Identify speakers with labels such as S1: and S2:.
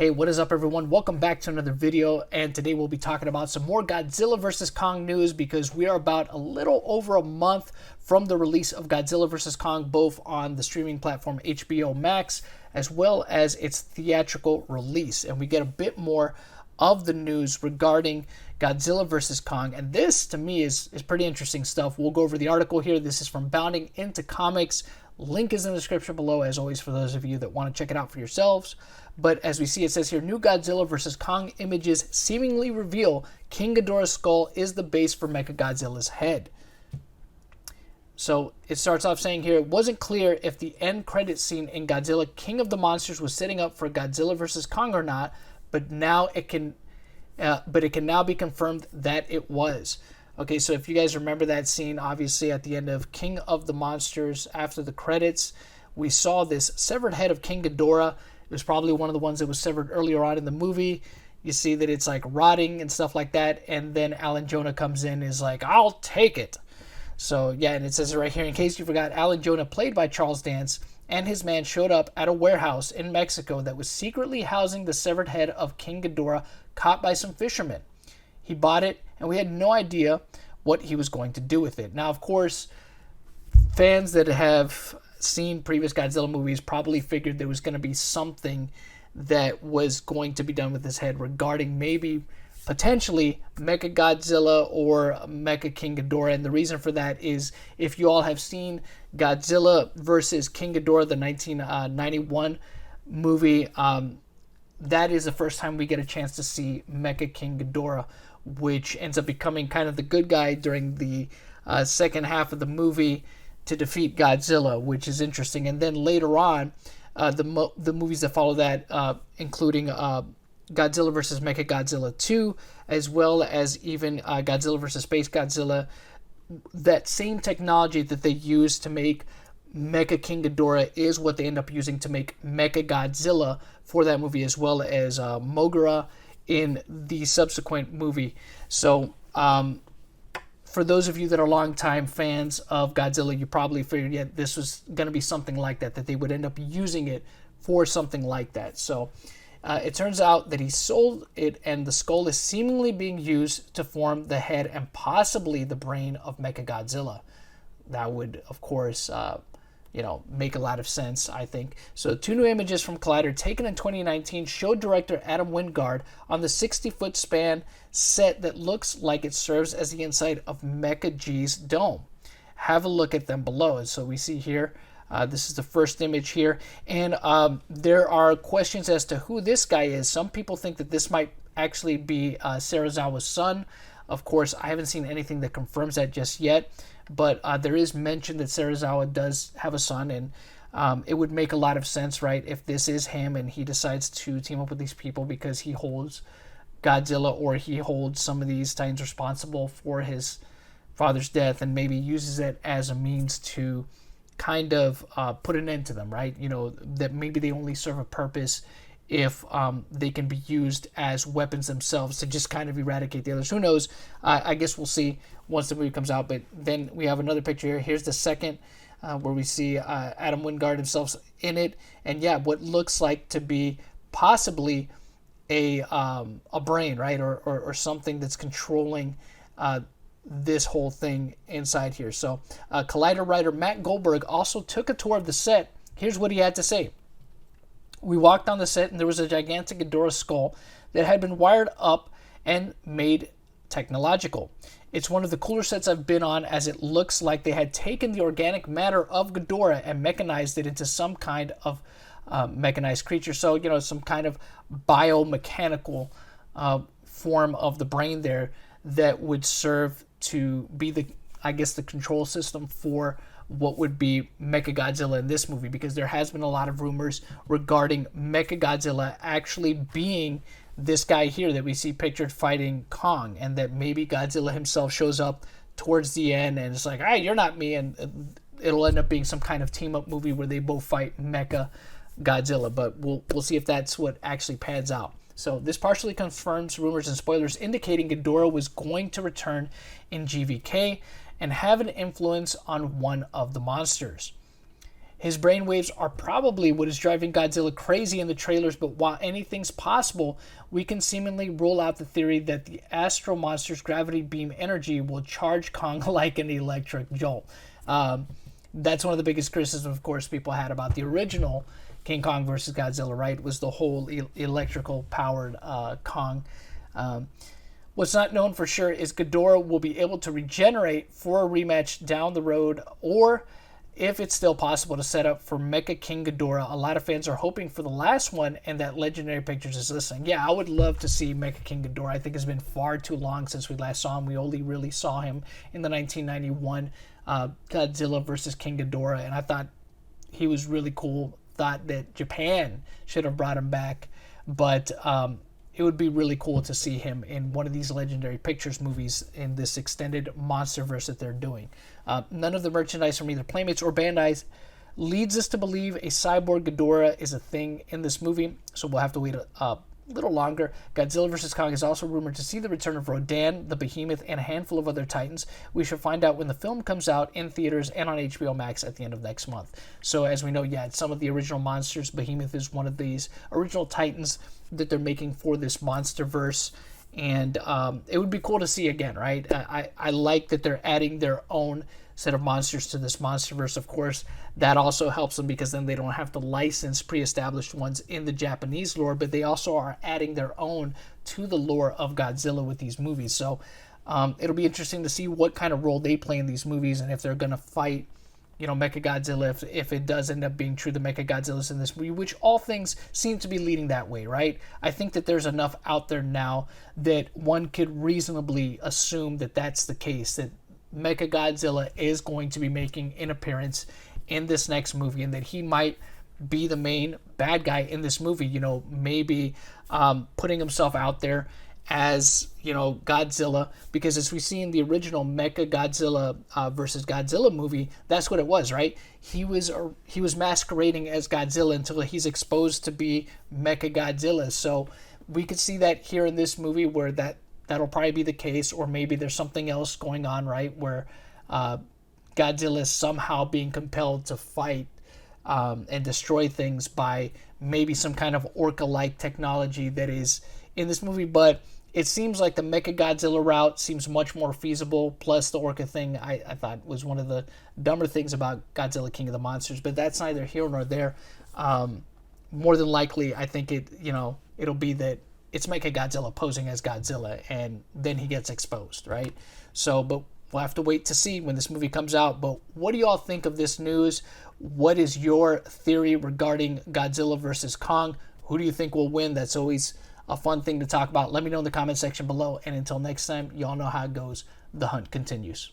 S1: Hey, what is up everyone? Welcome back to another video, and today we'll be talking about some more Godzilla vs Kong news because we are about a little over a month from the release of Godzilla vs Kong, both on the streaming platform HBO Max as well as its theatrical release. And we get a bit more of the news regarding Godzilla vs Kong, and this to me is pretty interesting stuff. We'll go over the article here. This is from Bounding Into Comics. Link is in the description below, as always, for those of you that want to check it out for yourselves. But as we see, it says here, new Godzilla vs. Kong images seemingly reveal King Ghidorah's skull is the base for Mechagodzilla's head. So it starts off saying here, it wasn't clear if the end credit scene in Godzilla King of the Monsters was setting up for Godzilla vs. Kong or not, but now it can now be confirmed that it was. Okay, so if you guys remember that scene, obviously at the end of King of the Monsters, after the credits, we saw this severed head of King Ghidorah. It was probably one of the ones that was severed earlier on in the movie. You see that it's like rotting and stuff like that, and then Alan Jonah comes in and is like, I'll take it. So yeah, and it says it right here, in case you forgot, Alan Jonah, played by Charles Dance, and his man showed up at a warehouse in Mexico that was secretly housing the severed head of King Ghidorah caught by some fishermen. He bought it, and we had no idea what he was going to do with it. Now, of course, fans that have seen previous Godzilla movies probably figured there was going to be something that was going to be done with his head regarding maybe potentially Mechagodzilla or Mecha King Ghidorah. And the reason for that is, if you all have seen Godzilla versus King Ghidorah, the 1991 movie, that is the first time we get a chance to see Mecha King Ghidorah, which ends up becoming kind of the good guy during the second half of the movie to defeat Godzilla, which is interesting. And then later on, the movies that follow that, including Godzilla vs. Mechagodzilla 2, as well as even Godzilla vs. Space Godzilla, that same technology that they use to make Mecha King Ghidorah is what they end up using to make Mechagodzilla for that movie, as well as Moguera in the subsequent movie. So for those of you that are longtime fans of Godzilla, you probably figured, yeah, this was going to be something like that they would end up using it for something like that. So it turns out that he sold it, and the skull is seemingly being used to form the head and possibly the brain of Mechagodzilla. That would, of course, make a lot of sense, I think. So 2 new images from Collider taken in 2019 showed director Adam Wingard on the 60-foot span set that looks like it serves as the inside of Mecha G's dome. Have a look at them below. And so we see here, this is the first image here, and there are questions as to who this guy is. Some people think that this might actually be Serizawa's son. Of course, I haven't seen anything that confirms that just yet, but there is mention that Serizawa does have a son, and it would make a lot of sense, right, if this is him and he decides to team up with these people because he holds Godzilla, or he holds some of these titans responsible for his father's death, and maybe uses it as a means to kind of put an end to them, right? That maybe they only serve a purpose if they can be used as weapons themselves to just kind of eradicate the others. Who knows? I guess we'll see once the movie comes out. But then we have another picture here. Here's the second, where we see Adam Wingard himself in it. And yeah, what looks like to be possibly a brain, right? Or something that's controlling this whole thing inside here. So Collider writer Matt Goldberg also took a tour of the set. Here's what he had to say. We walked on the set, and there was a gigantic Ghidorah skull that had been wired up and made technological. It's one of the cooler sets I've been on, as it looks like they had taken the organic matter of Ghidorah and mechanized it into some kind of mechanized creature. So, some kind of biomechanical form of the brain there that would serve to be the control system for what would be Mechagodzilla in this movie, because there has been a lot of rumors regarding Mechagodzilla actually being this guy here that we see pictured fighting Kong, and that maybe Godzilla himself shows up towards the end and it's like, hey, you're not me, and it'll end up being some kind of team-up movie where they both fight Mechagodzilla. But we'll see if that's what actually pans out. So this partially confirms rumors and spoilers indicating Ghidorah was going to return in GVK and have an influence on one of the monsters. His brainwaves are probably what is driving Godzilla crazy in the trailers, but while anything's possible, we can seemingly rule out the theory that the astro monster's gravity beam energy will charge Kong like an electric jolt. That's one of the biggest criticisms, of course, people had about the original King Kong versus Godzilla, right? Was the whole electrical powered Kong. What's not known for sure is Ghidorah will be able to regenerate for a rematch down the road, or if it's still possible to set up for Mecha King Ghidorah. A lot of fans are hoping for the last one, and that Legendary Pictures is listening. Yeah, I would love to see Mecha King Ghidorah. I think it's been far too long since we last saw him. We only really saw him in the 1991 Godzilla vs. King Ghidorah, and I thought he was really cool. Thought that Japan should have brought him back, but it would be really cool to see him in one of these Legendary Pictures movies in this extended Monsterverse that they're doing. None of the merchandise from either Playmates or Bandai's leads us to believe a cyborg Ghidorah is a thing in this movie, so we'll have to wait a little longer. Godzilla vs. Kong is also rumored to see the return of Rodan, the Behemoth, and a handful of other titans. We should find out when the film comes out in theaters and on HBO Max at the end of next month. So as we know, yeah, some of the original monsters, Behemoth is one of these original titans that they're making for this Monsterverse, and it would be cool to see again, right? I like that they're adding their own set of monsters to this Monsterverse. Of course, that also helps them because then they don't have to license pre-established ones in the Japanese lore, but they also are adding their own to the lore of Godzilla with these movies. So it'll be interesting to see what kind of role they play in these movies, and if they're going to fight, you know, Mechagodzilla, if it does end up being true, the Mechagodzillas in this movie, which all things seem to be leading that way, right? I think that there's enough out there now that one could reasonably assume that that's the case, that Mechagodzilla is going to be making an appearance in this next movie, and that he might be the main bad guy in this movie, you know, maybe putting himself out there as, you know, Godzilla, because as we see in the original Mechagodzilla versus Godzilla movie, that's what it was, right? He was masquerading as Godzilla until he's exposed to be Mechagodzilla. So we could see that here in this movie, where that'll probably be the case, or maybe there's something else going on, right, where Godzilla is somehow being compelled to fight and destroy things by maybe some kind of orca-like technology that is in this movie. But it seems like the Mechagodzilla route seems much more feasible, plus the orca thing I thought was one of the dumber things about Godzilla King of the Monsters, but that's neither here nor there. More than likely, I think it'll be that it's Mechagodzilla posing as Godzilla, and then he gets exposed, right? So, but we'll have to wait to see when this movie comes out. But what do you all think of this news? What is your theory regarding Godzilla versus Kong? Who do you think will win? That's always a fun thing to talk about. Let me know in the comment section below. And until next time, y'all know how it goes. The hunt continues.